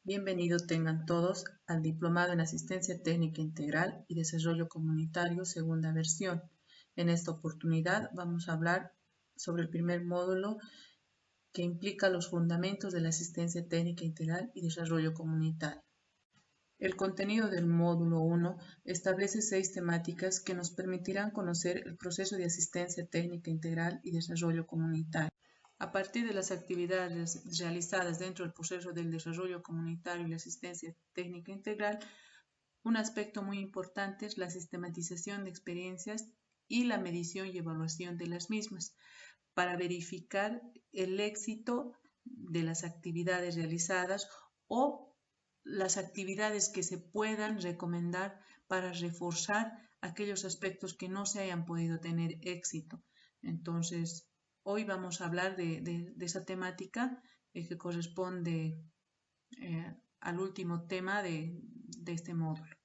Bienvenidos tengan todos al Diplomado en Asistencia Técnica Integral y Desarrollo Comunitario, segunda versión. En esta oportunidad vamos a hablar sobre el primer módulo que implica los fundamentos de la asistencia técnica integral y desarrollo comunitario. El contenido del módulo 1 establece 6 temáticas que nos permitirán conocer el proceso de asistencia técnica integral y desarrollo comunitario. A partir de las actividades realizadas dentro del proceso del desarrollo comunitario y la asistencia técnica integral, un aspecto muy importante es la sistematización de experiencias y la medición y evaluación de las mismas para verificar el éxito de las actividades realizadas o las actividades que se puedan recomendar para reforzar aquellos aspectos que no se hayan podido tener éxito. Entonces, hoy vamos a hablar de esa temática que corresponde al último tema de este módulo.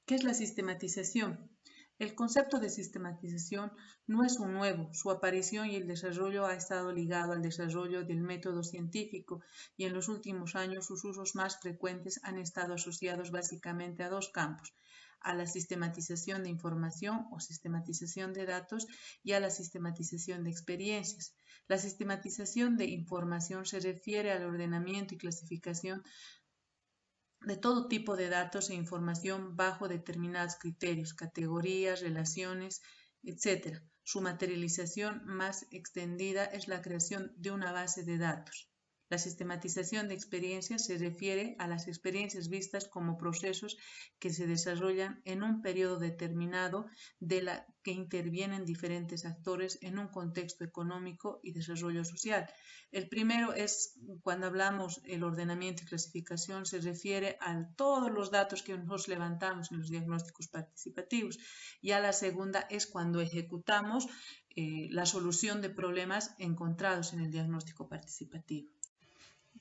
¿Qué es la sistematización? El concepto de sistematización no es un nuevo, su aparición y el desarrollo ha estado ligado al desarrollo del método científico y en los últimos años sus usos más frecuentes han estado asociados básicamente a dos campos, a la sistematización de información o sistematización de datos y a la sistematización de experiencias. La sistematización de información se refiere al ordenamiento y clasificación de todo tipo de datos e información bajo determinados criterios, categorías, relaciones, etc. Su materialización más extendida es la creación de una base de datos. La sistematización de experiencias se refiere a las experiencias vistas como procesos que se desarrollan en un periodo determinado de la que intervienen diferentes actores en un contexto económico y desarrollo social. El primero es cuando hablamos del ordenamiento y clasificación, se refiere a todos los datos que nosotros levantamos en los diagnósticos participativos. Y a la segunda es cuando ejecutamos la solución de problemas encontrados en el diagnóstico participativo.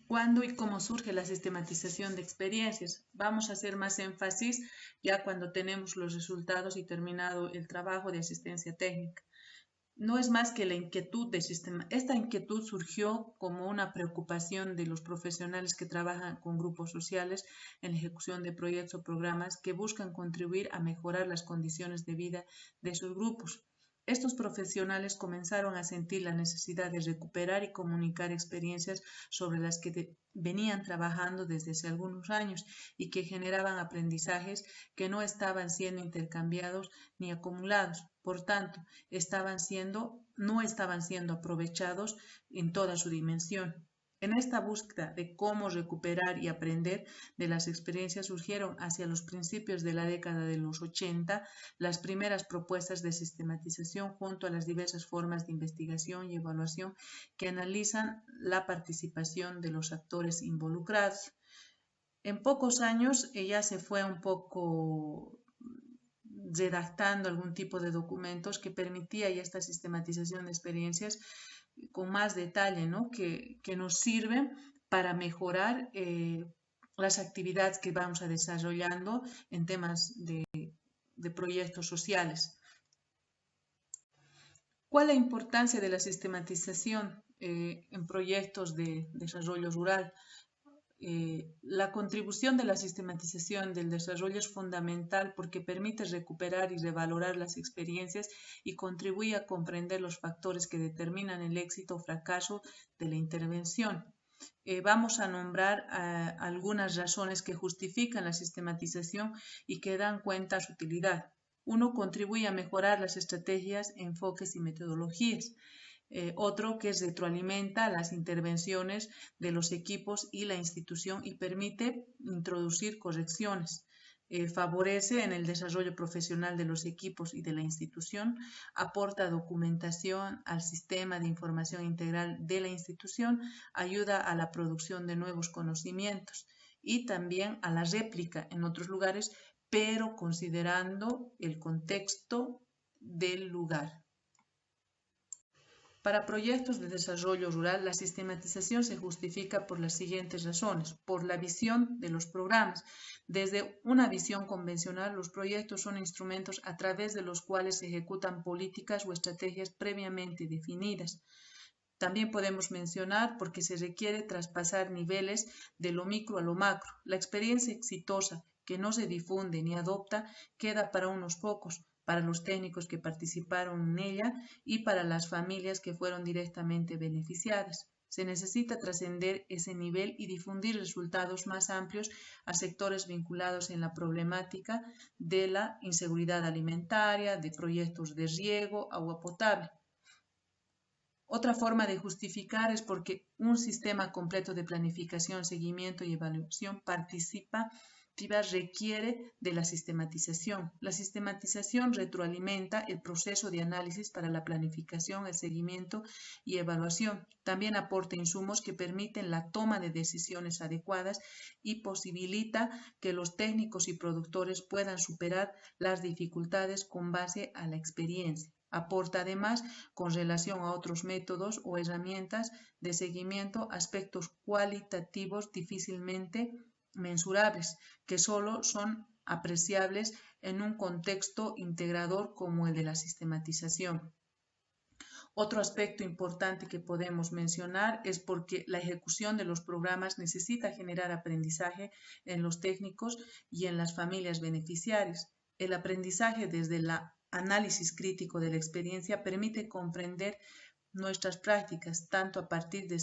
¿Cuándo y cómo surge la sistematización de experiencias? Vamos a hacer más énfasis ya cuando tenemos los resultados y terminado el trabajo de asistencia técnica. No es más que la inquietud del sistema. Esta inquietud surgió como una preocupación de los profesionales que trabajan con grupos sociales en la ejecución de proyectos o programas que buscan contribuir a mejorar las condiciones de vida de sus grupos. Estos profesionales comenzaron a sentir la necesidad de recuperar y comunicar experiencias sobre las que venían trabajando desde hace algunos años y que generaban aprendizajes que no estaban siendo intercambiados ni acumulados. Por tanto, no estaban siendo aprovechados en toda su dimensión. En esta búsqueda de cómo recuperar y aprender de las experiencias surgieron hacia los principios de la década de los 80 las primeras propuestas de sistematización junto a las diversas formas de investigación y evaluación que analizan la participación de los actores involucrados. En pocos años ya se fue un poco redactando algún tipo de documentos que permitía ya esta sistematización de experiencias con más detalle, ¿no? que nos sirven para mejorar las actividades que vamos a desarrollando en temas de proyectos sociales. ¿Cuál es la importancia de la sistematización en proyectos de desarrollo rural? La contribución de la sistematización del desarrollo es fundamental porque permite recuperar y revalorar las experiencias y contribuye a comprender los factores que determinan el éxito o fracaso de la intervención. Vamos a nombrar algunas razones que justifican la sistematización y que dan cuenta a su utilidad. Uno, contribuye a mejorar las estrategias, enfoques y metodologías. Otro que retroalimenta las intervenciones de los equipos y la institución y permite introducir correcciones. Favorece en el desarrollo profesional de los equipos y de la institución, aporta documentación al sistema de información integral de la institución, ayuda a la producción de nuevos conocimientos y también a la réplica en otros lugares, pero considerando el contexto del lugar. Para proyectos de desarrollo rural, la sistematización se justifica por las siguientes razones. Por la visión de los programas. Desde una visión convencional, los proyectos son instrumentos a través de los cuales se ejecutan políticas o estrategias previamente definidas. También podemos mencionar porque se requiere traspasar niveles de lo micro a lo macro. La experiencia exitosa que no se difunde ni adopta queda para unos pocos, para los técnicos que participaron en ella y para las familias que fueron directamente beneficiadas. Se necesita trascender ese nivel y difundir resultados más amplios a sectores vinculados en la problemática de la inseguridad alimentaria, de proyectos de riego, agua potable. Otra forma de justificar es porque un sistema completo de planificación, seguimiento y evaluación participativa requiere de la sistematización. La sistematización retroalimenta el proceso de análisis para la planificación, el seguimiento y evaluación. También aporta insumos que permiten la toma de decisiones adecuadas y posibilita que los técnicos y productores puedan superar las dificultades con base a la experiencia. Aporta además, con relación a otros métodos o herramientas de seguimiento, aspectos cualitativos difícilmente mensurables, que solo son apreciables en un contexto integrador como el de la sistematización. Otro aspecto importante que podemos mencionar es porque la ejecución de los programas necesita generar aprendizaje en los técnicos y en las familias beneficiarias. El aprendizaje desde el análisis crítico de la experiencia permite comprender nuestras prácticas, tanto a partir de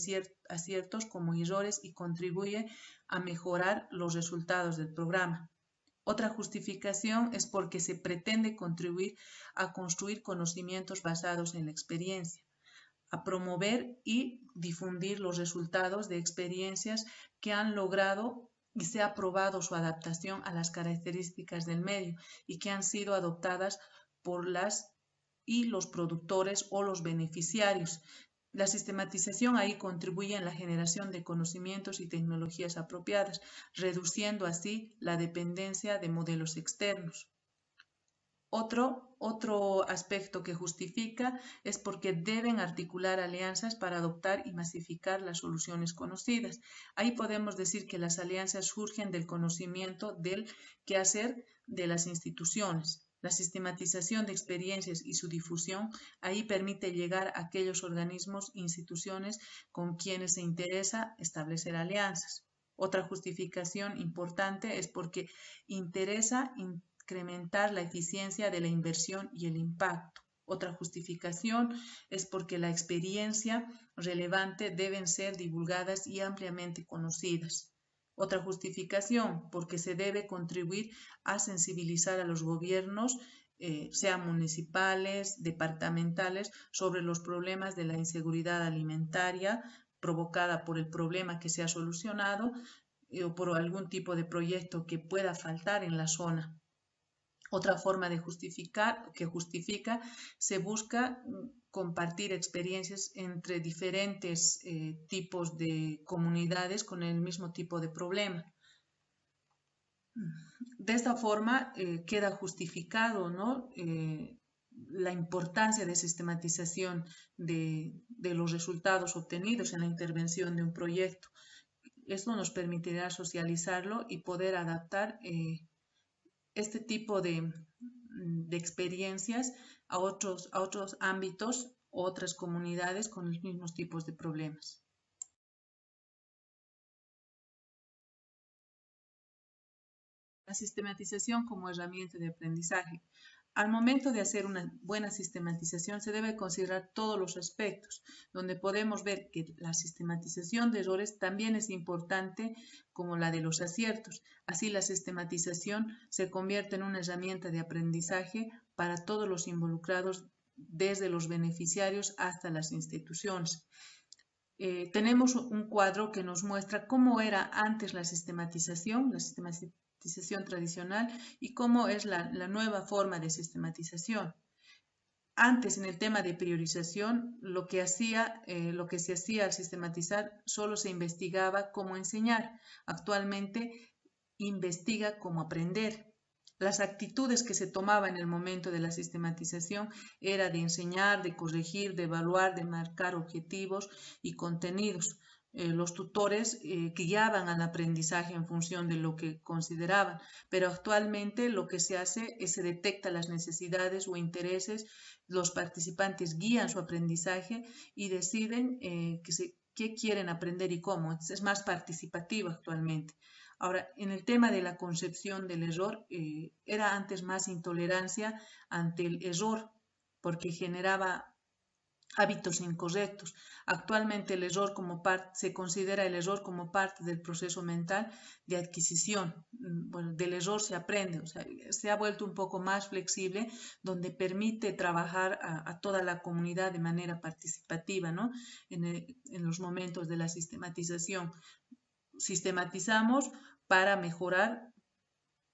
aciertos como errores, y contribuye a mejorar los resultados del programa. Otra justificación es porque se pretende contribuir a construir conocimientos basados en la experiencia, a promover y difundir los resultados de experiencias que han logrado y se ha probado su adaptación a las características del medio y que han sido adoptadas por los productores o los beneficiarios. La sistematización ahí contribuye en la generación de conocimientos y tecnologías apropiadas, reduciendo así la dependencia de modelos externos. Otro aspecto que justifica es porque deben articular alianzas para adoptar y masificar las soluciones conocidas. Ahí podemos decir que las alianzas surgen del conocimiento del quehacer de las instituciones. La sistematización de experiencias y su difusión ahí permite llegar a aquellos organismos e instituciones con quienes se interesa establecer alianzas. Otra justificación importante es porque interesa incrementar la eficiencia de la inversión y el impacto. Otra justificación es porque la experiencia relevante deben ser divulgadas y ampliamente conocidas. Otra justificación, porque se debe contribuir a sensibilizar a los gobiernos, sean municipales, departamentales, sobre los problemas de la inseguridad alimentaria provocada por el problema que se ha solucionado o por algún tipo de proyecto que pueda faltar en la zona. Otra forma de justifica, se busca compartir experiencias entre diferentes tipos de comunidades con el mismo tipo de problema. De esta forma queda justificado, ¿no? La importancia de sistematización de los resultados obtenidos en la intervención de un proyecto. Esto nos permitirá socializarlo y poder adaptar este tipo de experiencias a otros ámbitos, otras comunidades con los mismos tipos de problemas. La sistematización como herramienta de aprendizaje. Al momento de hacer una buena sistematización se debe considerar todos los aspectos, donde podemos ver que la sistematización de errores también es importante como la de los aciertos. Así la sistematización se convierte en una herramienta de aprendizaje para todos los involucrados, desde los beneficiarios hasta las instituciones. Tenemos un cuadro que nos muestra cómo era antes la sistematización tradicional y cómo es la nueva forma de sistematización. Antes, en el tema de priorización, lo que se hacía al sistematizar solo se investigaba cómo enseñar. Actualmente investiga cómo aprender. Las actitudes que se tomaban en el momento de la sistematización era de enseñar, de corregir, de evaluar, de marcar objetivos y contenidos. los tutores guiaban al aprendizaje en función de lo que consideraban, pero actualmente lo que se hace es se detecta las necesidades o intereses, los participantes guían su aprendizaje y deciden qué quieren aprender y cómo. Es más participativo actualmente. Ahora, en el tema de la concepción del error, era antes más intolerancia ante el error, porque generaba hábitos incorrectos. Actualmente el error se considera el error como parte del proceso mental de adquisición. Bueno, del error se aprende, o sea, se ha vuelto un poco más flexible, donde permite trabajar a toda la comunidad de manera participativa, ¿no? En los momentos de la sistematización. Sistematizamos para mejorar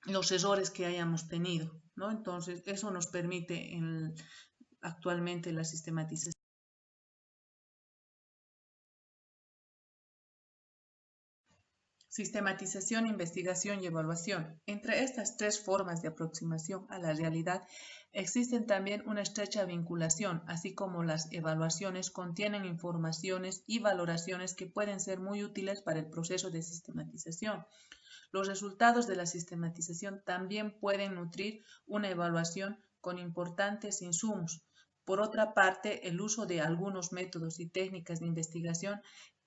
los errores que hayamos tenido, ¿no? Entonces, eso nos permite actualmente la sistematización. Sistematización, investigación y evaluación. Entre estas tres formas de aproximación a la realidad existen también una estrecha vinculación, así como las evaluaciones contienen informaciones y valoraciones que pueden ser muy útiles para el proceso de sistematización. Los resultados de la sistematización también pueden nutrir una evaluación con importantes insumos. Por otra parte, el uso de algunos métodos y técnicas de investigación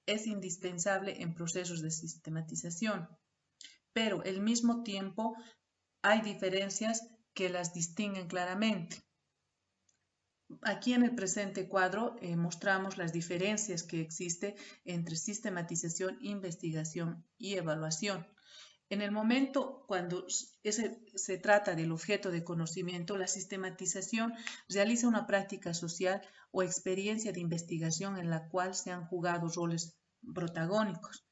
es indispensable en procesos de sistematización, pero al mismo tiempo hay diferencias que las distinguen claramente. Aquí en el presente cuadro mostramos las diferencias que existen entre sistematización, investigación y evaluación. En el momento cuando se trata del objeto de conocimiento, la sistematización realiza una práctica social o experiencia de investigación en la cual se han jugado roles protagónicos.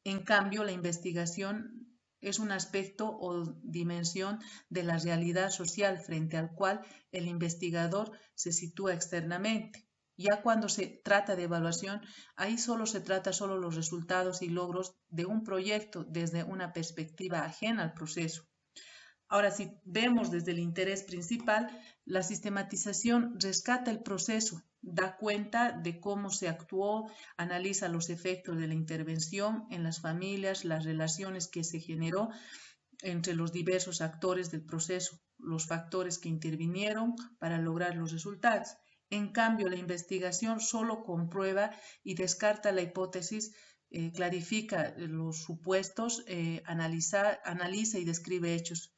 En cambio, la investigación es un aspecto o dimensión de la realidad social frente al cual el investigador se sitúa externamente. Ya cuando se trata de evaluación, ahí se trata solo los resultados y logros de un proyecto desde una perspectiva ajena al proceso. Ahora, si vemos desde el interés principal, la sistematización rescata el proceso, da cuenta de cómo se actuó, analiza los efectos de la intervención en las familias, las relaciones que se generó entre los diversos actores del proceso, los factores que intervinieron para lograr los resultados. En cambio, la investigación solo comprueba y descarta la hipótesis, clarifica los supuestos, analiza y describe hechos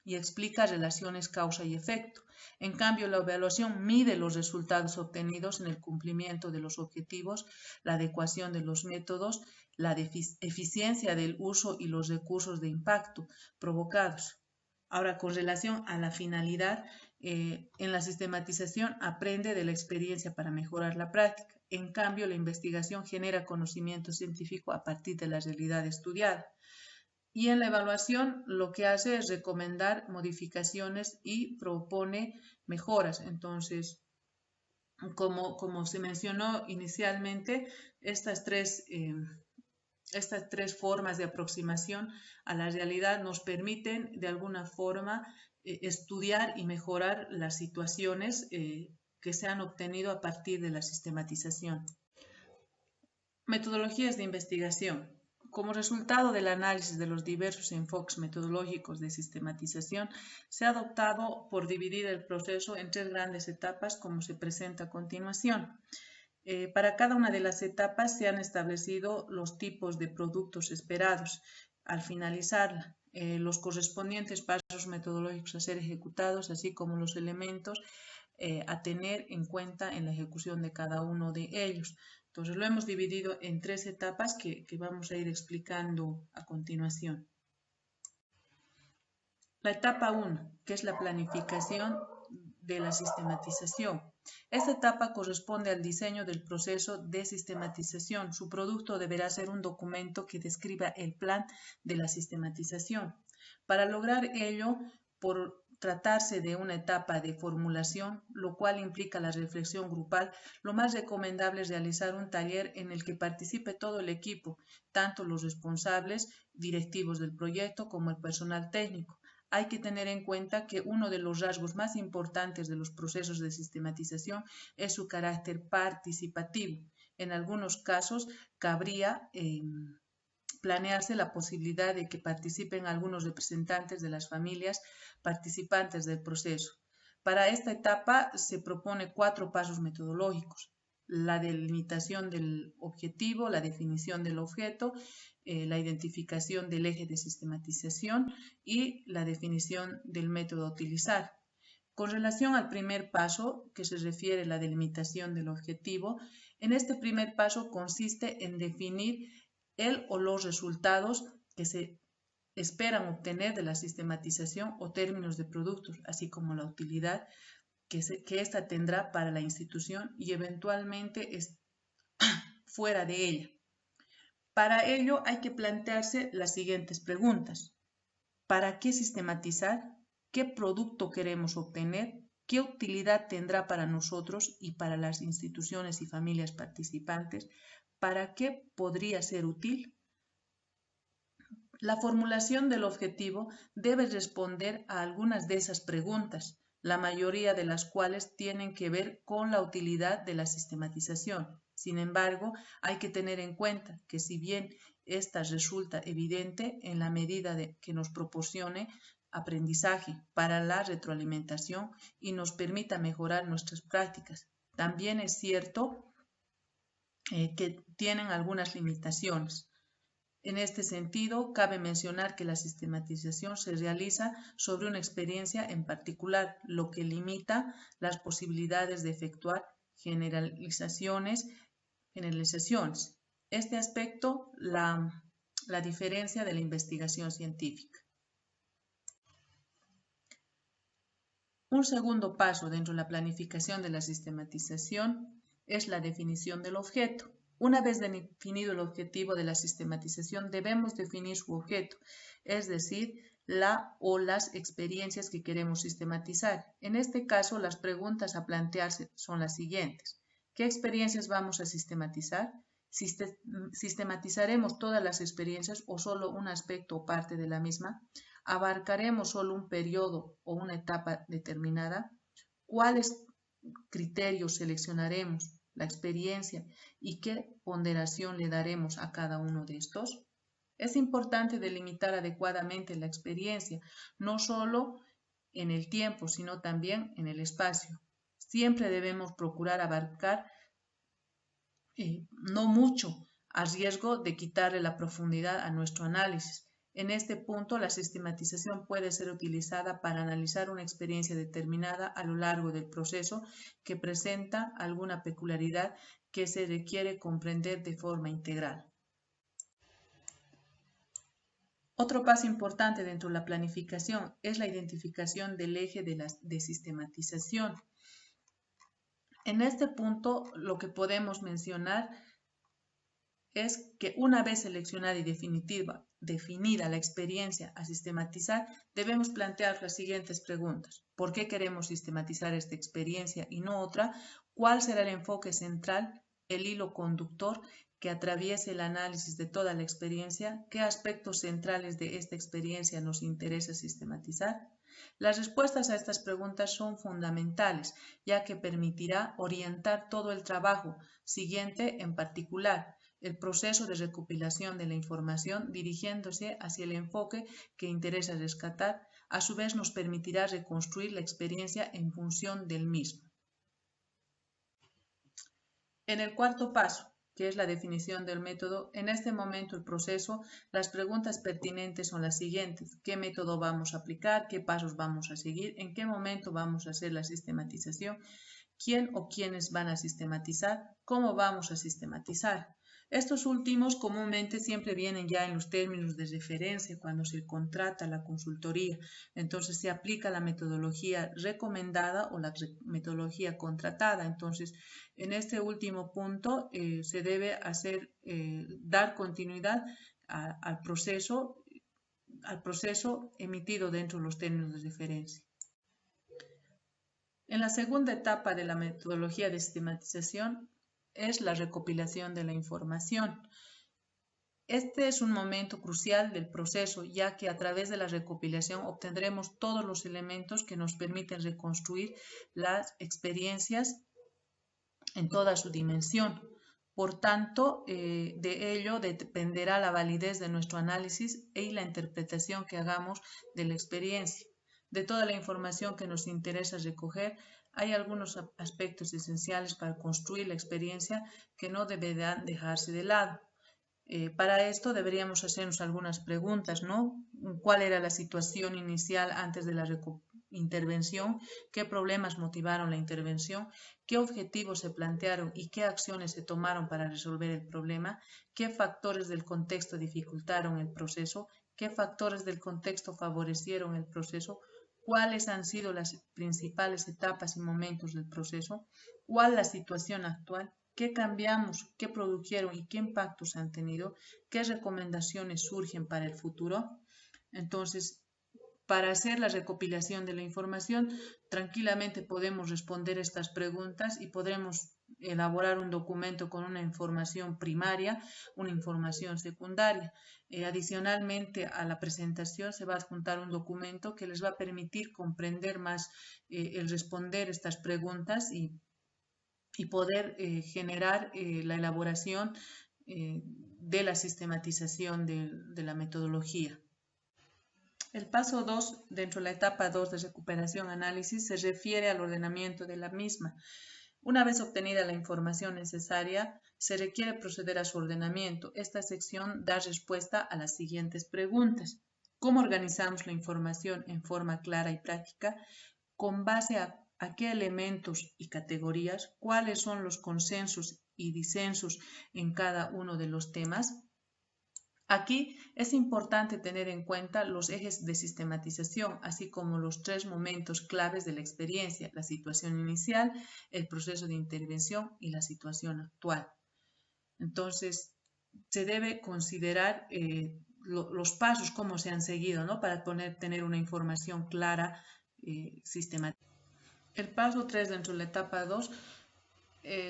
y explica relaciones causa y efecto. En cambio, la evaluación mide los resultados obtenidos en el cumplimiento de los objetivos, la adecuación de los métodos, la eficiencia del uso y los recursos de impacto provocados. Ahora, con relación a la finalidad, en la sistematización aprende de la experiencia para mejorar la práctica. En cambio, la investigación genera conocimiento científico a partir de la realidad estudiada. Y en la evaluación lo que hace es recomendar modificaciones y propone mejoras. Entonces, como se mencionó inicialmente, estas tres formas de aproximación a la realidad nos permiten de alguna forma estudiar y mejorar las situaciones que se han obtenido a partir de la sistematización. Metodologías de investigación. Como resultado del análisis de los diversos enfoques metodológicos de sistematización, se ha adoptado por dividir el proceso en tres grandes etapas, como se presenta a continuación. Para cada una de las etapas se han establecido los tipos de productos esperados. Al finalizarla, los correspondientes pasos metodológicos a ser ejecutados, así como los elementos a tener en cuenta en la ejecución de cada uno de ellos. Entonces lo hemos dividido en tres etapas que vamos a ir explicando a continuación. La etapa 1, que es la planificación de la sistematización. Esta etapa corresponde al diseño del proceso de sistematización. Su producto deberá ser un documento que describa el plan de la sistematización. Para lograr ello, por tratarse de una etapa de formulación, lo cual implica la reflexión grupal, lo más recomendable es realizar un taller en el que participe todo el equipo, tanto los responsables, directivos del proyecto, como el personal técnico. Hay que tener en cuenta que uno de los rasgos más importantes de los procesos de sistematización es su carácter participativo. En algunos casos cabría planearse la posibilidad de que participen algunos representantes de las familias participantes del proceso. Para esta etapa se propone 4 pasos metodológicos: la delimitación del objetivo, la definición del objeto, la identificación del eje de sistematización y la definición del método a utilizar. Con relación al primer paso, que se refiere a la delimitación del objetivo, en este primer paso consiste en definir el o los resultados que se esperan obtener de la sistematización o términos de productos, así como la utilidad que ésta tendrá para la institución y eventualmente fuera de ella. Para ello hay que plantearse las siguientes preguntas: ¿para qué sistematizar? ¿Qué producto queremos obtener? ¿Qué utilidad tendrá para nosotros y para las instituciones y familias participantes? ¿Para qué podría ser útil? La formulación del objetivo debe responder a algunas de esas preguntas, la mayoría de las cuales tienen que ver con la utilidad de la sistematización. Sin embargo, hay que tener en cuenta que si bien esta resulta evidente en la medida que nos proporcione aprendizaje para la retroalimentación y nos permita mejorar nuestras prácticas, también es cierto que tienen algunas limitaciones. En este sentido, cabe mencionar que la sistematización se realiza sobre una experiencia en particular, lo que limita las posibilidades de efectuar generalizaciones. Este aspecto la diferencia de la investigación científica. Un segundo paso dentro de la planificación de la sistematización es la definición del objeto. Una vez definido el objetivo de la sistematización, debemos definir su objeto, es decir, la o las experiencias que queremos sistematizar. En este caso, las preguntas a plantearse son las siguientes: ¿qué experiencias vamos a sistematizar? ¿Sistematizaremos todas las experiencias o solo un aspecto o parte de la misma? ¿Abarcaremos solo un periodo o una etapa determinada? ¿Cuáles criterios seleccionaremos la experiencia y qué ponderación le daremos a cada uno de estos? Es importante delimitar adecuadamente la experiencia, no solo en el tiempo, sino también en el espacio. Siempre debemos procurar abarcar no mucho, a riesgo de quitarle la profundidad a nuestro análisis. En este punto, la sistematización puede ser utilizada para analizar una experiencia determinada a lo largo del proceso que presenta alguna peculiaridad que se requiere comprender de forma integral. Otro paso importante dentro de la planificación es la identificación del eje de sistematización. En este punto, lo que podemos mencionar es que una vez seleccionada y definida la experiencia a sistematizar, debemos plantear las siguientes preguntas: ¿por qué queremos sistematizar esta experiencia y no otra? ¿Cuál será el enfoque central, el hilo conductor que atraviese el análisis de toda la experiencia? ¿Qué aspectos centrales de esta experiencia nos interesa sistematizar? Las respuestas a estas preguntas son fundamentales, ya que permitirá orientar todo el trabajo siguiente, en particular el proceso de recopilación de la información, dirigiéndose hacia el enfoque que interesa rescatar. A su vez nos permitirá reconstruir la experiencia en función del mismo. En el cuarto paso, que es la definición del método, en este momento del proceso, las preguntas pertinentes son las siguientes: ¿qué método vamos a aplicar? ¿Qué pasos vamos a seguir? ¿En qué momento vamos a hacer la sistematización? ¿Quién o quiénes van a sistematizar? ¿Cómo vamos a sistematizar? Estos últimos comúnmente siempre vienen ya en los términos de referencia cuando se contrata la consultoría. Entonces se aplica la metodología recomendada o la metodología contratada. Entonces, en este último punto se debe dar continuidad al proceso emitido dentro de los términos de referencia. En la segunda etapa de la metodología de sistematización es la recopilación de la información. Este es un momento crucial del proceso, ya que a través de la recopilación obtendremos todos los elementos que nos permiten reconstruir las experiencias en toda su dimensión. Por tanto, de ello dependerá la validez de nuestro análisis y la interpretación que hagamos de la experiencia. De toda la información que nos interesa recoger, hay algunos aspectos esenciales para construir la experiencia que no deberán dejarse de lado. Para esto deberíamos hacernos algunas preguntas, ¿no? ¿Cuál era la situación inicial antes de la intervención? ¿Qué problemas motivaron la intervención? ¿Qué objetivos se plantearon y qué acciones se tomaron para resolver el problema? ¿Qué factores del contexto dificultaron el proceso? ¿Qué factores del contexto favorecieron el proceso? ¿Cuáles han sido las principales etapas y momentos del proceso? ¿Cuál es la situación actual? ¿Qué cambiamos? ¿Qué produjeron y qué impactos han tenido? ¿Qué recomendaciones surgen para el futuro? Entonces, para hacer la recopilación de la información, tranquilamente podemos responder estas preguntas y podremos elaborar un documento con una información primaria, una información secundaria. Adicionalmente a la presentación se va a adjuntar un documento que les va a permitir comprender más el responder estas preguntas y poder generar la elaboración de la sistematización de la metodología. El paso 2, dentro de la etapa 2 de recuperación-análisis, se refiere al ordenamiento de la misma. Una vez obtenida la información necesaria, se requiere proceder a su ordenamiento. Esta sección da respuesta a las siguientes preguntas. ¿Cómo organizamos la información en forma clara y práctica? ¿Con base a qué elementos y categorías? ¿Cuáles son los consensos y disensos en cada uno de los temas? Aquí es importante tener en cuenta los ejes de sistematización, así como los 3 momentos claves de la experiencia: la situación inicial, el proceso de intervención y la situación actual. Entonces, se debe considerar los pasos, cómo se han seguido, ¿no? Para tener una información clara, sistemática. El paso 3 dentro de la etapa 2,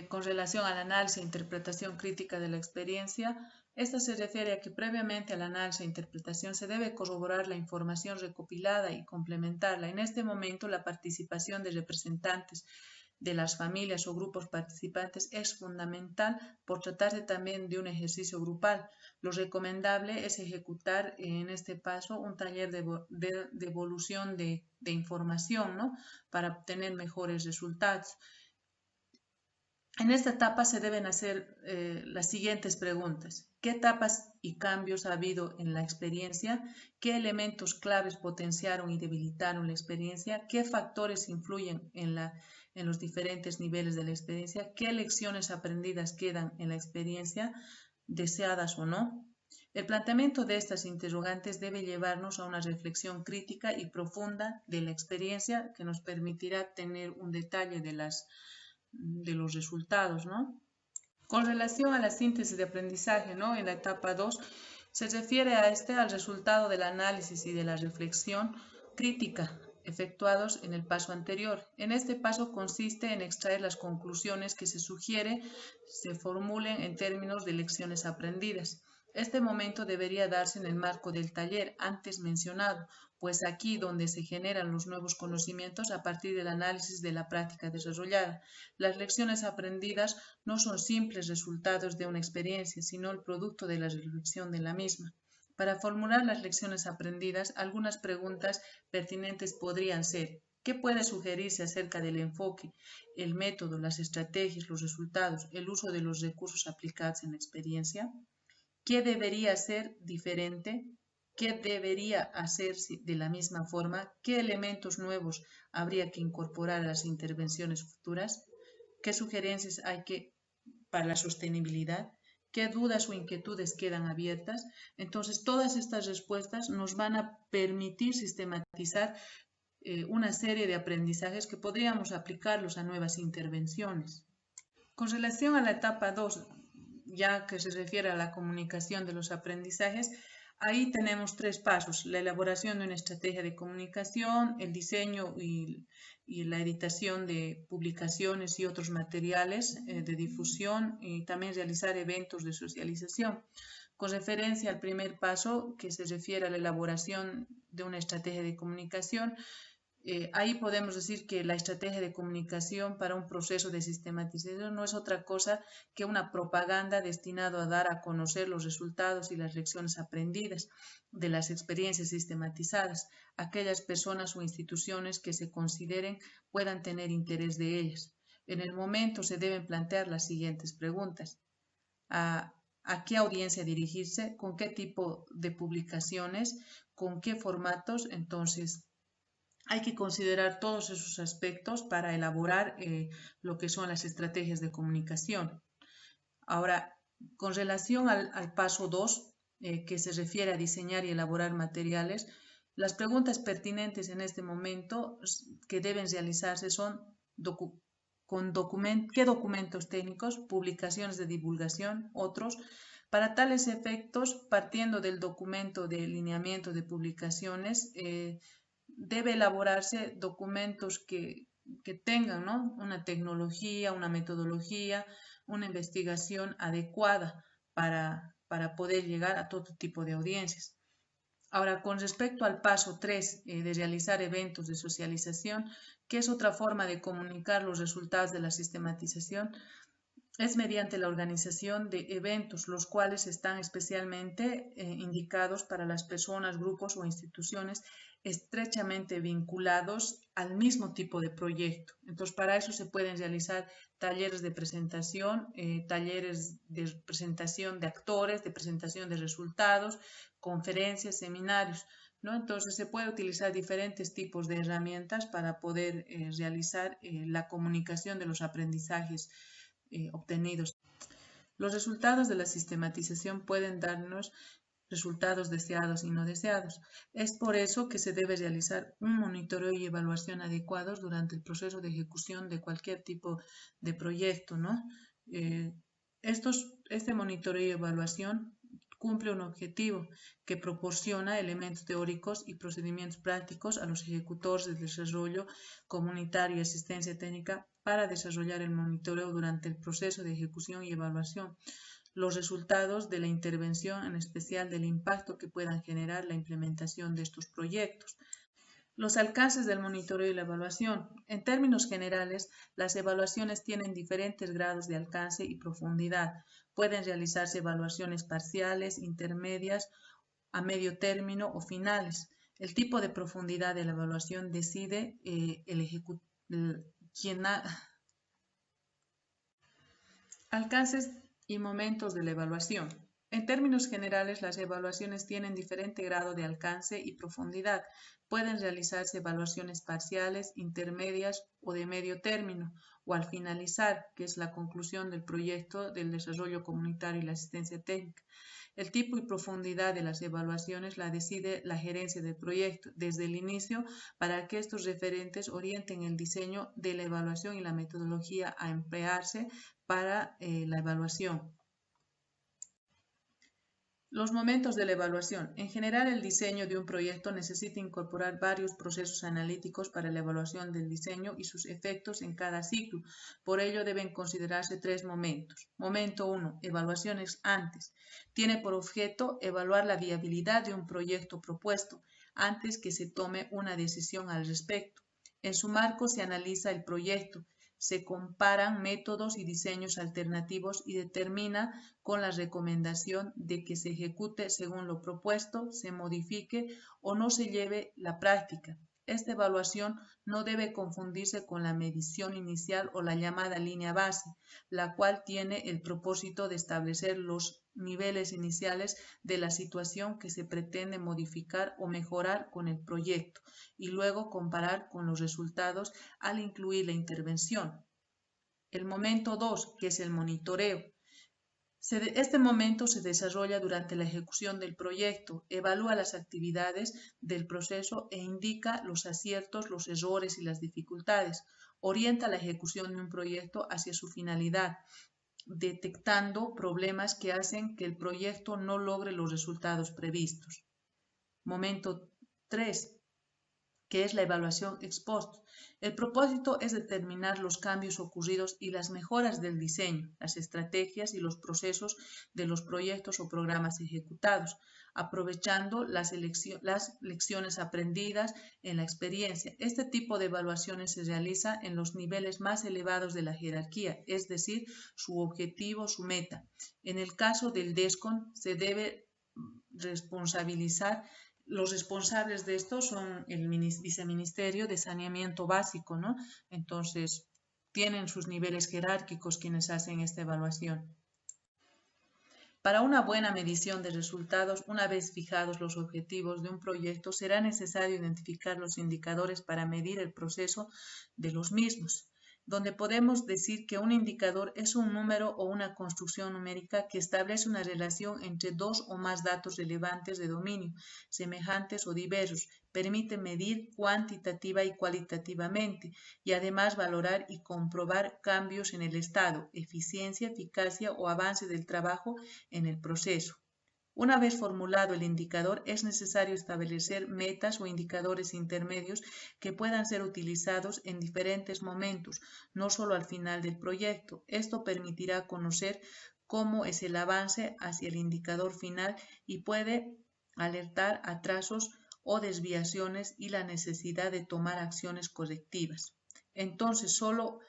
con relación al análisis e interpretación crítica de la experiencia, esta se refiere a que previamente al análisis e interpretación se debe corroborar la información recopilada y complementarla. En este momento, la participación de representantes de las familias o grupos participantes es fundamental por tratarse también de un ejercicio grupal. Lo recomendable es ejecutar en este paso un taller de evolución de información, ¿no? Para obtener mejores resultados. En esta etapa se deben hacer las siguientes preguntas. ¿Qué etapas y cambios ha habido en la experiencia? ¿Qué elementos claves potenciaron y debilitaron la experiencia? ¿Qué factores influyen en los diferentes niveles de la experiencia? ¿Qué lecciones aprendidas quedan en la experiencia, deseadas o no? El planteamiento de estas interrogantes debe llevarnos a una reflexión crítica y profunda de la experiencia que nos permitirá tener un detalle de los resultados, ¿no? Con relación a la síntesis de aprendizaje, ¿no? En la etapa 2, se refiere al resultado del análisis y de la reflexión crítica efectuados en el paso anterior. En este paso consiste en extraer las conclusiones que se sugiere se formulen en términos de lecciones aprendidas. Este momento debería darse en el marco del taller antes mencionado, pues aquí donde se generan los nuevos conocimientos a partir del análisis de la práctica desarrollada. Las lecciones aprendidas no son simples resultados de una experiencia, sino el producto de la reflexión de la misma. Para formular las lecciones aprendidas, algunas preguntas pertinentes podrían ser: ¿qué puede sugerirse acerca del enfoque, el método, las estrategias, los resultados, el uso de los recursos aplicados en la experiencia? ¿Qué debería ser diferente? ¿Qué debería hacerse de la misma forma? ¿Qué elementos nuevos habría que incorporar a las intervenciones futuras? ¿Qué sugerencias hay para la sostenibilidad? ¿Qué dudas o inquietudes quedan abiertas? Entonces, todas estas respuestas nos van a permitir sistematizar una serie de aprendizajes que podríamos aplicarlos a nuevas intervenciones. Con relación a la etapa 2, ya que se refiere a la comunicación de los aprendizajes, ahí tenemos 3 pasos: la elaboración de una estrategia de comunicación, el diseño y la editación de publicaciones y otros materiales de difusión, y también realizar eventos de socialización. Con referencia al primer paso, que se refiere a la elaboración de una estrategia de comunicación, Ahí podemos decir que la estrategia de comunicación para un proceso de sistematización no es otra cosa que una propaganda destinada a dar a conocer los resultados y las lecciones aprendidas de las experiencias sistematizadas, a aquellas personas o instituciones que se consideren puedan tener interés de ellas. En el momento se deben plantear las siguientes preguntas. ¿A qué audiencia dirigirse? ¿Con qué tipo de publicaciones? ¿Con qué formatos? Entonces, hay que considerar todos esos aspectos para elaborar lo que son las estrategias de comunicación. Ahora, con relación al paso 2, que se refiere a diseñar y elaborar materiales, las preguntas pertinentes en este momento que deben realizarse son ¿qué documentos técnicos, publicaciones de divulgación, otros? Para tales efectos, partiendo del documento de lineamiento de publicaciones, debe elaborarse documentos que tengan, ¿no?, una tecnología, una metodología, una investigación adecuada para poder llegar a todo tipo de audiencias. Ahora, con respecto al paso 3 de realizar eventos de socialización, que es otra forma de comunicar los resultados de la sistematización, es mediante la organización de eventos, los cuales están especialmente indicados para las personas, grupos o instituciones estrechamente vinculados al mismo tipo de proyecto. Entonces, para eso se pueden realizar talleres de presentación, talleres de presentación de actores, de presentación de resultados, conferencias, seminarios, ¿no? Entonces, se puede utilizar diferentes tipos de herramientas para poder realizar la comunicación de los aprendizajes obtenidos. Los resultados de la sistematización pueden darnos resultados deseados y no deseados. Es por eso que se debe realizar un monitoreo y evaluación adecuados durante el proceso de ejecución de cualquier tipo de proyecto, ¿no? Este monitoreo y evaluación cumple un objetivo que proporciona elementos teóricos y procedimientos prácticos a los ejecutores de desarrollo comunitario y asistencia técnica para desarrollar el monitoreo durante el proceso de ejecución y evaluación, los resultados de la intervención, en especial del impacto que puedan generar la implementación de estos proyectos. Los alcances del monitoreo y la evaluación. En términos generales, las evaluaciones tienen diferentes grados de alcance y profundidad. Pueden realizarse evaluaciones parciales, intermedias, a medio término o finales. El tipo de profundidad de la evaluación decide quien alcances y momentos de la evaluación. En términos generales, las evaluaciones tienen diferente grado de alcance y profundidad. Pueden realizarse evaluaciones parciales, intermedias o de medio término, o al finalizar, que es la conclusión del proyecto del desarrollo comunitario y la asistencia técnica. El tipo y profundidad de las evaluaciones la decide la gerencia del proyecto desde el inicio para que estos referentes orienten el diseño de la evaluación y la metodología a emplearse para la evaluación. Los momentos de la evaluación. En general, el diseño de un proyecto necesita incorporar varios procesos analíticos para la evaluación del diseño y sus efectos en cada ciclo. Por ello, deben considerarse 3 momentos. Momento 1. Evaluaciones antes. Tiene por objeto evaluar la viabilidad de un proyecto propuesto antes que se tome una decisión al respecto. En su marco se analiza el proyecto, se comparan métodos y diseños alternativos y determina con la recomendación de que se ejecute según lo propuesto, se modifique o no se lleve la práctica. Esta evaluación no debe confundirse con la medición inicial o la llamada línea base, la cual tiene el propósito de establecer los niveles iniciales de la situación que se pretende modificar o mejorar con el proyecto y luego comparar con los resultados al incluir la intervención. El momento 2, que es el monitoreo. Este momento se desarrolla durante la ejecución del proyecto, evalúa las actividades del proceso e indica los aciertos, los errores y las dificultades. Orienta la ejecución de un proyecto hacia su finalidad, detectando problemas que hacen que el proyecto no logre los resultados previstos. Momento 3. que es la evaluación ex post. El propósito es determinar los cambios ocurridos y las mejoras del diseño, las estrategias y los procesos de los proyectos o programas ejecutados, aprovechando las lecciones aprendidas en la experiencia. Este tipo de evaluaciones se realiza en los niveles más elevados de la jerarquía, es decir, su objetivo, su meta. En el caso del DESCON, se debe responsabilizar. Los responsables de esto son el viceministerio de saneamiento básico, ¿no? Entonces, tienen sus niveles jerárquicos quienes hacen esta evaluación. Para una buena medición de resultados, una vez fijados los objetivos de un proyecto, será necesario identificar los indicadores para medir el proceso de los mismos, donde podemos decir que un indicador es un número o una construcción numérica que establece una relación entre dos o más datos relevantes de dominio, semejantes o diversos, permite medir cuantitativa y cualitativamente y además valorar y comprobar cambios en el estado, eficiencia, eficacia o avance del trabajo en el proceso. Una vez formulado el indicador, es necesario establecer metas o indicadores intermedios que puedan ser utilizados en diferentes momentos, no solo al final del proyecto. Esto permitirá conocer cómo es el avance hacia el indicador final y puede alertar atrasos o desviaciones y la necesidad de tomar acciones correctivas. Entonces, solo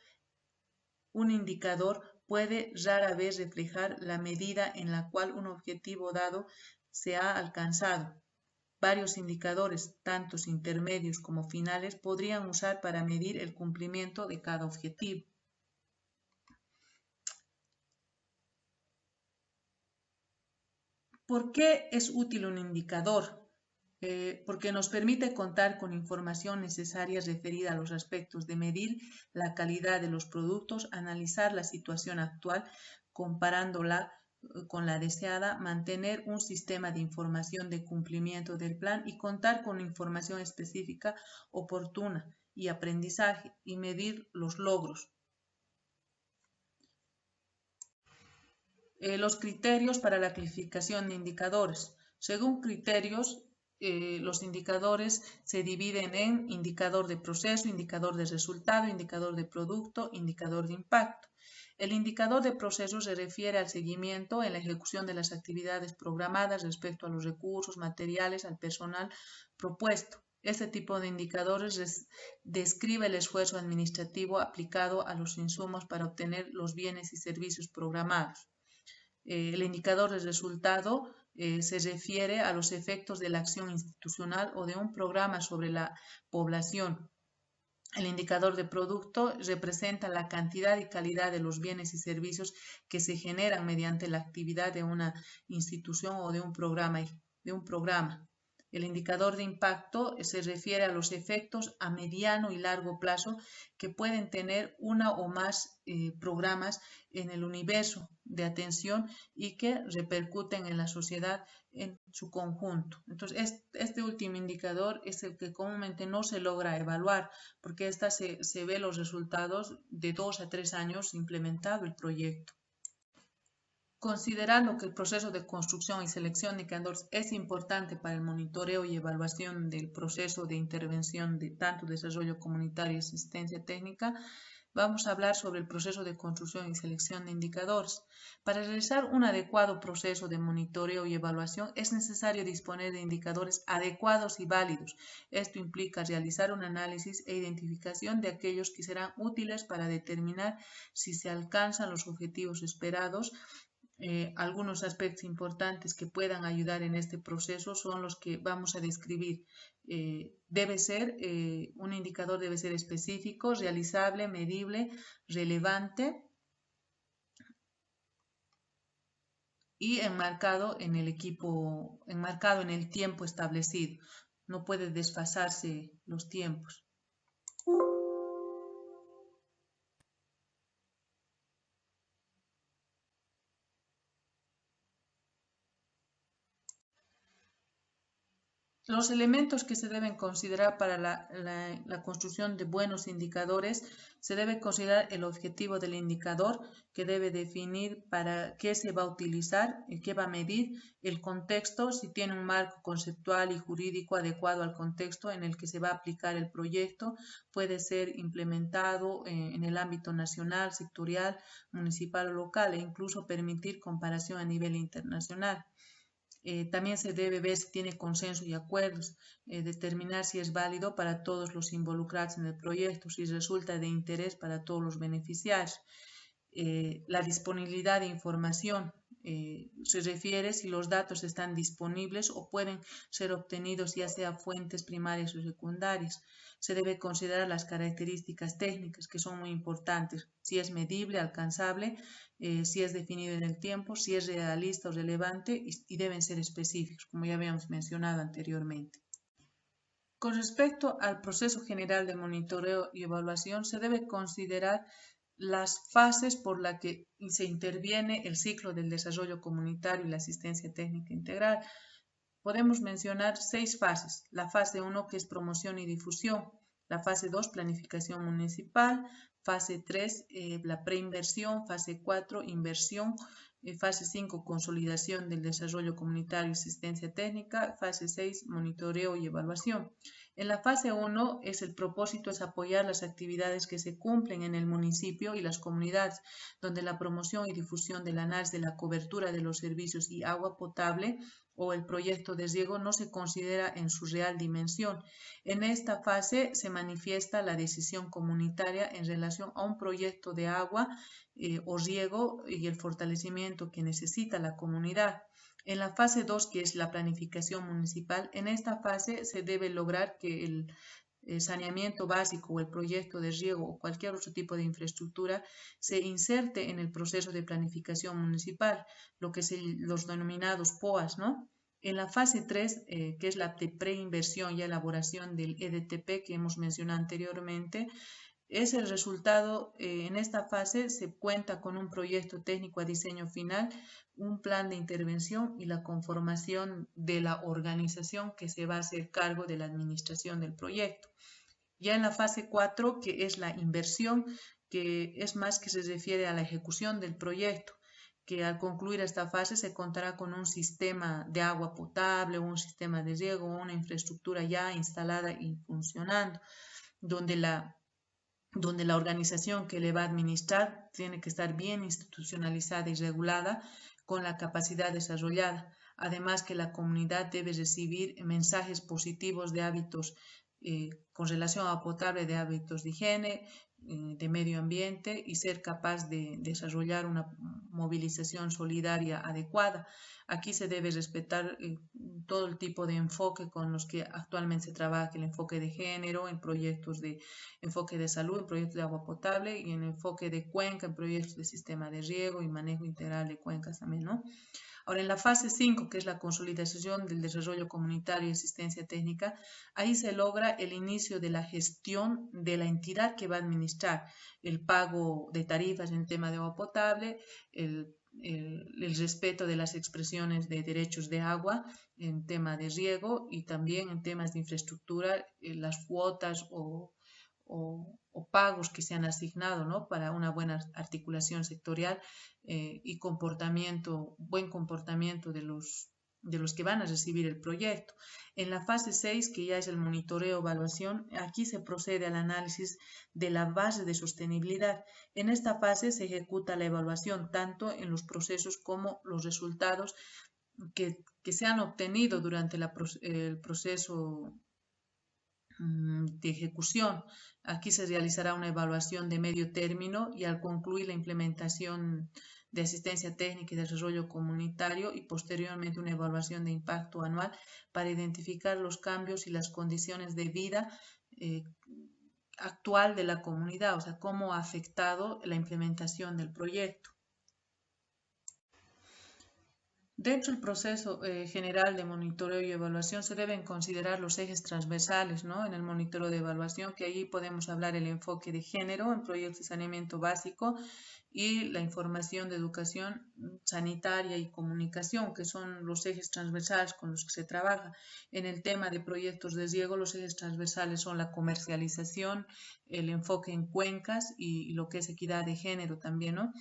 un indicador puede rara vez reflejar la medida en la cual un objetivo dado se ha alcanzado. Varios indicadores, tantos intermedios como finales, podrían usar para medir el cumplimiento de cada objetivo. ¿Por qué es útil un indicador? Porque nos permite contar con información necesaria referida a los aspectos de medir la calidad de los productos, analizar la situación actual, comparándola con la deseada, mantener un sistema de información de cumplimiento del plan y contar con información específica, oportuna y aprendizaje y medir los logros. Los criterios para la clasificación de indicadores. Según criterios, los indicadores se dividen en indicador de proceso, indicador de resultado, indicador de producto, indicador de impacto. El indicador de proceso se refiere al seguimiento en la ejecución de las actividades programadas respecto a los recursos, materiales, al personal propuesto. Este tipo de indicadores describe el esfuerzo administrativo aplicado a los insumos para obtener los bienes y servicios programados. El indicador de resultado se refiere a los efectos de la acción institucional o de un programa sobre la población. El indicador de producto representa la cantidad y calidad de los bienes y servicios que se generan mediante la actividad de una institución o de un programa. El indicador de impacto se refiere a los efectos a mediano y largo plazo que pueden tener una o más programas en el universo de atención y que repercuten en la sociedad en su conjunto. Entonces, este último indicador es el que comúnmente no se logra evaluar porque se ve los resultados de 2 a 3 años implementado el proyecto. Considerando que el proceso de construcción y selección de indicadores es importante para el monitoreo y evaluación del proceso de intervención de tanto desarrollo comunitario y asistencia técnica, vamos a hablar sobre el proceso de construcción y selección de indicadores. Para realizar un adecuado proceso de monitoreo y evaluación es necesario disponer de indicadores adecuados y válidos. Esto implica realizar un análisis e identificación de aquellos que serán útiles para determinar si se alcanzan los objetivos esperados. Algunos aspectos importantes que puedan ayudar en este proceso son los que vamos a describir. Un indicador debe ser específico, realizable, medible, relevante y enmarcado en el tiempo establecido. No puede desfasarse los tiempos. Los elementos que se deben considerar para la construcción de buenos indicadores, se debe considerar el objetivo del indicador, que debe definir para qué se va a utilizar, qué va a medir, el contexto, si tiene un marco conceptual y jurídico adecuado al contexto en el que se va a aplicar el proyecto, puede ser implementado en el ámbito nacional, sectorial, municipal o local, e incluso permitir comparación a nivel internacional. También se debe ver si tiene consenso y acuerdos, determinar si es válido para todos los involucrados en el proyecto, si resulta de interés para todos los beneficiarios. La disponibilidad de información se refiere si los datos están disponibles o pueden ser obtenidos ya sea fuentes primarias o secundarias. Se debe considerar las características técnicas que son muy importantes, si es medible, alcanzable, si es definido en el tiempo, si es realista o relevante y deben ser específicos, como ya habíamos mencionado anteriormente. Con respecto al proceso general de monitoreo y evaluación, se debe considerar las fases por las que se interviene el ciclo del desarrollo comunitario y la asistencia técnica integral. Podemos mencionar 6 fases. La fase 1, que es promoción y difusión. La fase 2, planificación municipal. Fase 3, la preinversión. Fase 4, inversión. Fase 5, consolidación del desarrollo comunitario y asistencia técnica. Fase 6, monitoreo y evaluación. En la fase 1 el propósito es apoyar las actividades que se cumplen en el municipio y las comunidades, donde la promoción y difusión del análisis de la cobertura de los servicios y agua potable o el proyecto de riego no se considera en su real dimensión. En esta fase se manifiesta la decisión comunitaria en relación a un proyecto de agua o riego y el fortalecimiento que necesita la comunidad. En la fase 2, que es la planificación municipal, en esta fase se debe lograr que el saneamiento básico o el proyecto de riego o cualquier otro tipo de infraestructura se inserte en el proceso de planificación municipal, lo que son los denominados POAs, ¿no? En la fase 3, que es la de preinversión y elaboración del EDTP que hemos mencionado anteriormente, es el resultado, en esta fase se cuenta con un proyecto técnico a diseño final, un plan de intervención y la conformación de la organización que se va a hacer cargo de la administración del proyecto. Ya en la fase 4, que es la inversión, que es más que se refiere a la ejecución del proyecto, que al concluir esta fase se contará con un sistema de agua potable, un sistema de riego, una infraestructura ya instalada y funcionando, donde la organización que le va a administrar tiene que estar bien institucionalizada y regulada con la capacidad desarrollada. Además que la comunidad debe recibir mensajes positivos de hábitos con relación a potable, de hábitos de higiene, de medio ambiente y ser capaz de desarrollar una movilización solidaria adecuada. Aquí se debe respetar todo el tipo de enfoque con los que actualmente se trabaja, el enfoque de género, en proyectos de enfoque de salud, en proyectos de agua potable y en enfoque de cuenca, en proyectos de sistema de riego y manejo integral de cuencas también, ¿no? Ahora, en la fase 5, que es la consolidación del desarrollo comunitario y asistencia técnica, ahí se logra el inicio de la gestión de la entidad que va a administrar el pago de tarifas en tema de agua potable, el respeto de las expresiones de derechos de agua en tema de riego y también en temas de infraestructura, las cuotas o pagos que se han asignado, ¿no? Para una buena articulación sectorial y buen comportamiento de los que van a recibir el proyecto. En la fase 6, que ya es el monitoreo evaluación, aquí se procede al análisis de la base de sostenibilidad. En esta fase se ejecuta la evaluación tanto en los procesos como los resultados que se han obtenido durante el proceso de ejecución. Aquí se realizará una evaluación de medio término y al concluir la implementación de asistencia técnica y desarrollo comunitario y posteriormente una evaluación de impacto anual para identificar los cambios y las condiciones de vida actual de la comunidad, o sea, cómo ha afectado la implementación del proyecto. Dentro del proceso general de monitoreo y evaluación se deben considerar los ejes transversales, ¿no? En el monitoreo de evaluación, que allí podemos hablar el enfoque de género en proyectos de saneamiento básico y la información de educación sanitaria y comunicación, que son los ejes transversales con los que se trabaja. En el tema de proyectos de riego, los ejes transversales son la comercialización, el enfoque en cuencas y lo que es equidad de género también, ¿no?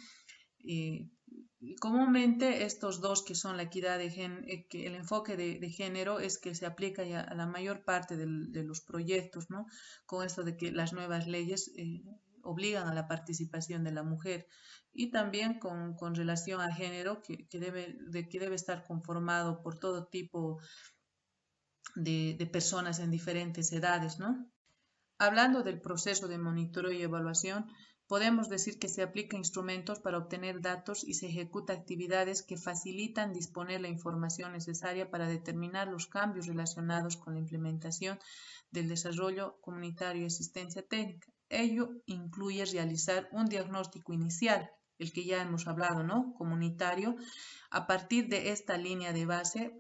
Y comúnmente estos dos que son la equidad de género, que el enfoque de género es que se aplica ya a la mayor parte de los proyectos, ¿no? Con esto de que las nuevas leyes obligan a la participación de la mujer y también con relación a género que debe estar conformado por todo tipo de personas en diferentes edades, ¿no? Hablando del proceso de monitoreo y evaluación, podemos decir que se aplica instrumentos para obtener datos y se ejecuta actividades que facilitan disponer la información necesaria para determinar los cambios relacionados con la implementación del desarrollo comunitario y asistencia técnica. Ello incluye realizar un diagnóstico inicial, el que ya hemos hablado, ¿no? Comunitario, a partir de esta línea de base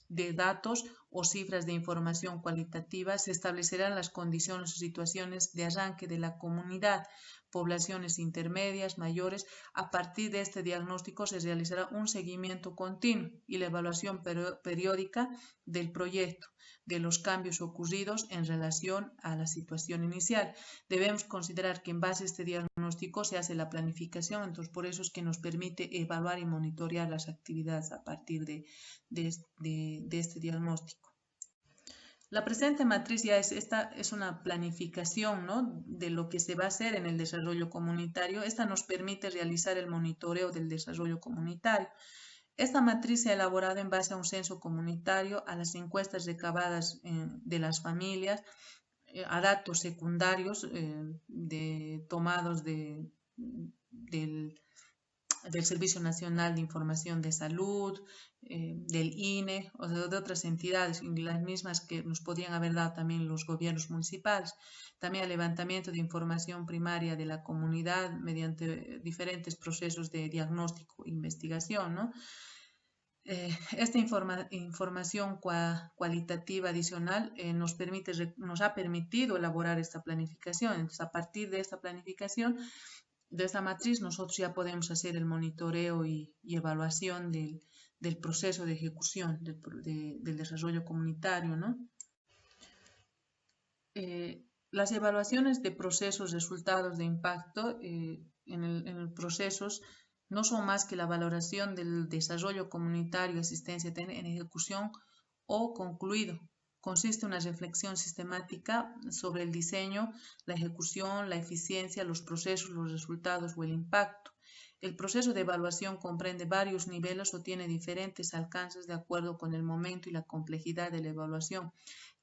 de datos o cifras de información cualitativa, se establecerán las condiciones o situaciones de arranque de la comunidad, poblaciones intermedias, mayores. A partir de este diagnóstico se realizará un seguimiento continuo y la evaluación periódica del proyecto, de los cambios ocurridos en relación a la situación inicial. Debemos considerar que en base a este diagnóstico se hace la planificación, entonces por eso es que nos permite evaluar y monitorear las actividades a partir de este diagnóstico. La presente matriz ya es una planificación, ¿no? De lo que se va a hacer en el desarrollo comunitario. Esta nos permite realizar el monitoreo del desarrollo comunitario. Esta matriz se ha elaborado en base a un censo comunitario, a las encuestas recabadas de las familias, a datos secundarios tomados del Servicio Nacional de Información de Salud, del INE o de otras entidades, las mismas que nos podrían haber dado también los gobiernos municipales. También el levantamiento de información primaria de la comunidad mediante diferentes procesos de diagnóstico e investigación, ¿no? Esta información cualitativa adicional nos ha permitido elaborar esta planificación. Entonces, a partir de esta planificación, de esta matriz, nosotros ya podemos hacer el monitoreo y evaluación del proceso de ejecución del desarrollo comunitario, ¿no? Las evaluaciones de procesos, resultados de impacto en los procesos no son más que la valoración del desarrollo comunitario y asistencia en ejecución o concluido. Consiste en una reflexión sistemática sobre el diseño, la ejecución, la eficiencia, los procesos, los resultados o el impacto. El proceso de evaluación comprende varios niveles o tiene diferentes alcances de acuerdo con el momento y la complejidad de la evaluación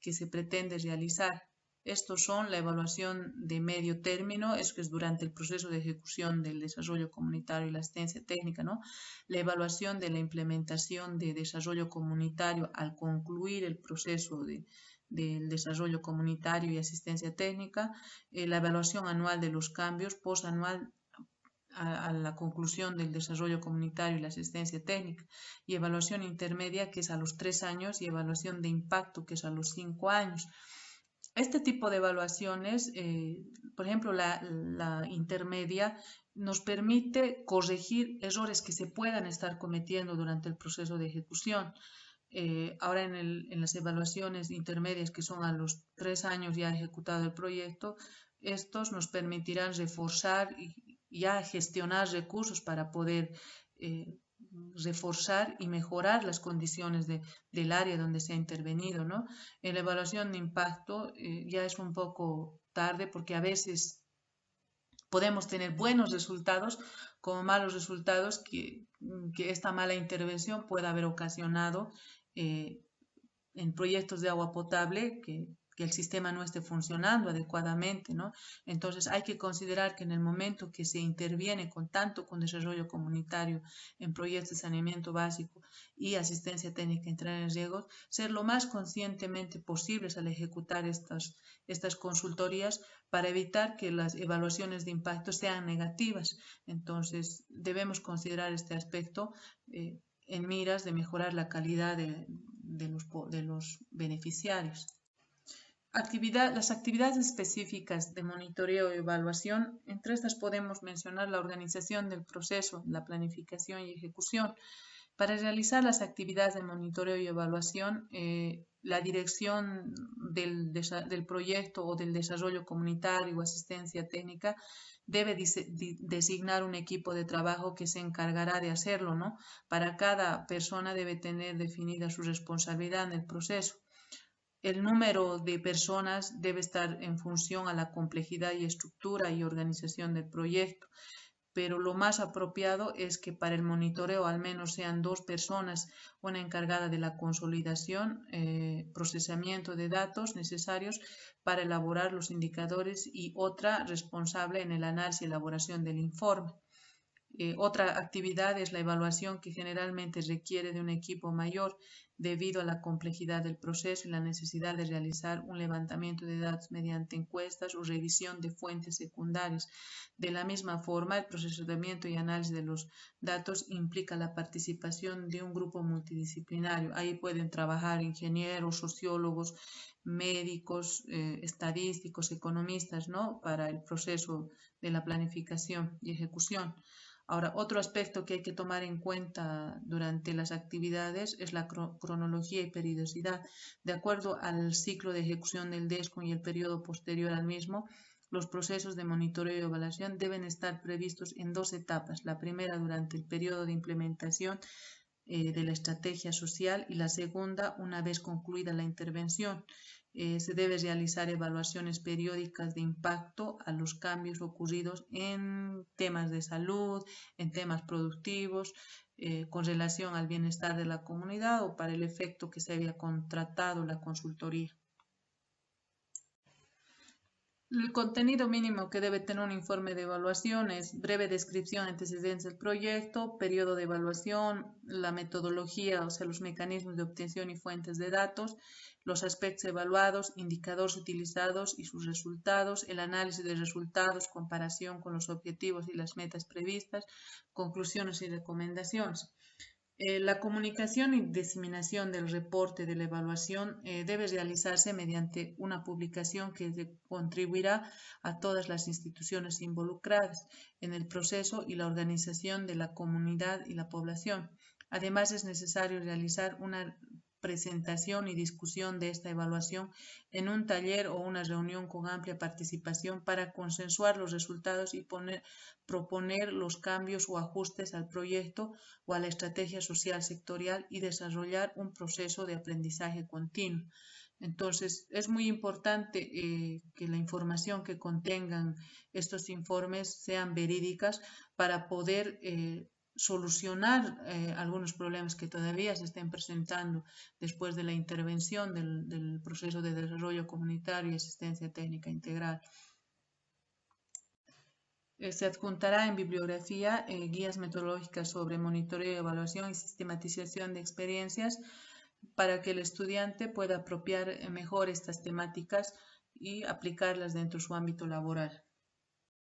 que se pretende realizar. Estos son la evaluación de medio término, eso que es durante el proceso de ejecución del desarrollo comunitario y la asistencia técnica, ¿no? La evaluación de la implementación de desarrollo comunitario al concluir el proceso del desarrollo comunitario y asistencia técnica, la evaluación anual de los cambios, posanual a la conclusión del desarrollo comunitario y la asistencia técnica, y evaluación intermedia, que es a los 3 años, y evaluación de impacto, que es a los 5 años. Este tipo de evaluaciones, por ejemplo, la intermedia, nos permite corregir errores que se puedan estar cometiendo durante el proceso de ejecución. Ahora en las evaluaciones intermedias, que son a los 3 años ya ejecutado el proyecto, estos nos permitirán reforzar y ya gestionar recursos para poder reforzar y mejorar las condiciones del área donde se ha intervenido, ¿no? En la evaluación de impacto ya es un poco tarde porque a veces podemos tener buenos resultados como malos resultados que esta mala intervención pueda haber ocasionado en proyectos de agua potable que el sistema no esté funcionando adecuadamente, ¿no? Entonces hay que considerar que en el momento que se interviene con desarrollo comunitario en proyectos de saneamiento básico y asistencia técnica en trenes riegos, ser lo más conscientemente posibles al ejecutar estas consultorías para evitar que las evaluaciones de impacto sean negativas. Entonces debemos considerar este aspecto en miras de mejorar la calidad de los beneficiarios. Las actividades específicas de monitoreo y evaluación, entre estas podemos mencionar la organización del proceso, la planificación y ejecución. Para realizar las actividades de monitoreo y evaluación, la dirección del proyecto o del desarrollo comunitario o asistencia técnica debe designar un equipo de trabajo que se encargará de hacerlo, ¿no? Para cada persona debe tener definida su responsabilidad en el proceso. El número de personas debe estar en función a la complejidad y estructura y organización del proyecto, pero lo más apropiado es que para el monitoreo al menos sean 2 personas, una encargada de la consolidación, procesamiento de datos necesarios para elaborar los indicadores y otra responsable en el análisis y elaboración del informe. Otra actividad es la evaluación, que generalmente requiere de un equipo mayor debido a la complejidad del proceso y la necesidad de realizar un levantamiento de datos mediante encuestas o revisión de fuentes secundarias. De la misma forma, el procesamiento y análisis de los datos implica la participación de un grupo multidisciplinario. Ahí pueden trabajar ingenieros, sociólogos, médicos, estadísticos, economistas, ¿no? Para el proceso de la planificación y ejecución. Ahora, otro aspecto que hay que tomar en cuenta durante las actividades es la cronología y periodicidad. De acuerdo al ciclo de ejecución del DESCON y el periodo posterior al mismo, los procesos de monitoreo y evaluación deben estar previstos en 2 etapas. La primera durante el periodo de implementación de la estrategia social y la segunda una vez concluida la intervención. Se debe realizar evaluaciones periódicas de impacto a los cambios ocurridos en temas de salud, en temas productivos, con relación al bienestar de la comunidad o para el efecto que se había contratado la consultoría. El contenido mínimo que debe tener un informe de evaluación es breve descripción, antecedentes del proyecto, periodo de evaluación, la metodología, o sea, los mecanismos de obtención y fuentes de datos, los aspectos evaluados, indicadores utilizados y sus resultados, el análisis de resultados, comparación con los objetivos y las metas previstas, conclusiones y recomendaciones. La comunicación y diseminación del reporte de la evaluación debe realizarse mediante una publicación que contribuirá a todas las instituciones involucradas en el proceso y la organización de la comunidad y la población. Además, es necesario realizar una presentación y discusión de esta evaluación en un taller o una reunión con amplia participación para consensuar los resultados y proponer los cambios o ajustes al proyecto o a la estrategia social sectorial y desarrollar un proceso de aprendizaje continuo. Entonces, es muy importante que la información que contengan estos informes sean verídicas para poder solucionar algunos problemas que todavía se estén presentando después de la intervención del proceso de desarrollo comunitario y asistencia técnica integral. Se adjuntará en bibliografía guías metodológicas sobre monitoreo, evaluación y sistematización de experiencias para que el estudiante pueda apropiar mejor estas temáticas y aplicarlas dentro de su ámbito laboral.